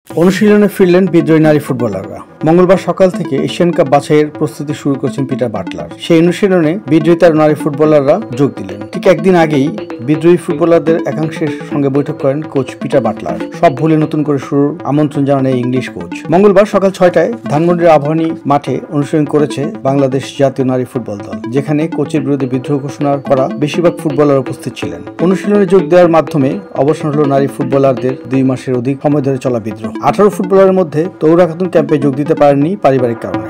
অনুশীলনে ফিরলেন বিদ্রোহী নারী ফুটবলাররা। মঙ্গলবার সকাল থেকে এশিয়ান কাপ বাছাইয়ের প্রস্তুতি শুরু করেছেন পিটার বাটলার। সেই অনুশীলনে বিদ্রোহী তার নারী ফুটবলাররা যোগ দিলেন। ঠিক একদিন আগেই বিদ্রোহী ফুটবলারদের একাংশের সঙ্গে বৈঠক করেন কোচ পিটার বাটলার। সব ভুলে নতুন করে শুরুর আমন্ত্রণ জানান এই ইংলিশ কোচ। মঙ্গলবার সকাল 6টায় ধানমন্ডির আবাহনী মাঠে অনুশীলন করেছে বাংলাদেশ জাতীয় নারী ফুটবল দল, যেখানে কোচের বিরুদ্ধে বিদ্রোহ ঘোষণা করা বেশিরভাগ ফুটবলার উপস্থিত ছিলেন। অনুশীলনে যোগ দেওয়ার মাধ্যমে অবসান হলো নারী ফুটবলারদের 2 মাসের অধিক সময় ধরে চলা বিদ্রোহ। 18 ফুটবলারের মধ্যে তৌরা খাতুন ক্যাম্পে যোগ দিতে পারেননি পারিবারিক কারণে।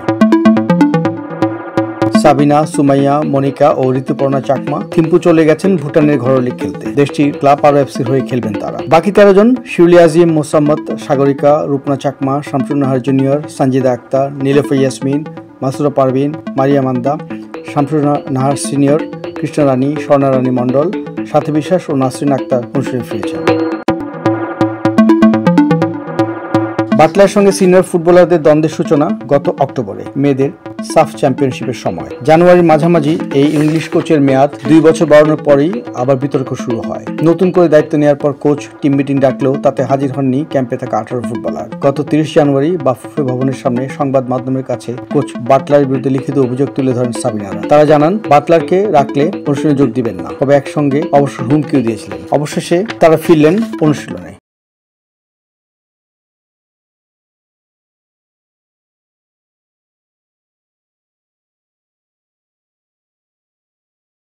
সাবিনা, সুমাইয়া, মনিকা ও ঋতুপর্ণা চাকমা থিম্পু চলে গেছেন ভুটানের ঘরোয়া লীগ খেলতে। দেশটির ক্লাব আরো এফসির হয়ে খেলবেন তারা। বাকি 13 জন শিউলি আজিম, মোসাম্মদ, সাগরিকা, রূপনা চাকমা, শামসুন নাহার জুনিয়র, সঞ্জিদা আক্তার, নীলোফার ইয়াসমিন, মাসুরা পারভিন, মারিয়া মান্দা, শামসুন নাহার সিনিয়র, কৃষ্ণা রানী, স্বর্ণা রানী মণ্ডল, সাথী বিশ্বাস ও নাসরিন আক্তার অনুশীলনে ফিরেছেন। বাটলার সঙ্গে সিনিয়র ফুটবলারদের দ্বন্দ্বের সূচনা গত অক্টোবরে মেয়েদের সাফ চ্যাম্পিয়নশিপের সময়। জানুয়ারির মাঝামাঝি এই ইংলিশ কোচের মেয়াদ 2 বছর বাড়ানোর পরেই আবার বিতর্ক শুরু হয়। নতুন করে দায়িত্ব নেওয়ার পর কোচ টিম মিটিং ডাকলেও তাতে হাজির হননি ক্যাম্পে থাকা 18 ফুটবলার। গত 30 জানুয়ারি বাফুফে ভবনের সামনে সংবাদ মাধ্যমের কাছে কোচ বাটলারের বিরুদ্ধে লিখিত অভিযোগ তুলে ধরেন সাবিনারা। তারা জানান বাটলারকে রাখলে অনুশীলনে যোগ দিবেন না, তবে একসঙ্গে অবশ্য হুমকিও দিয়েছিলেন। অবশেষে তারা ফিরলেন অনুশীলনে।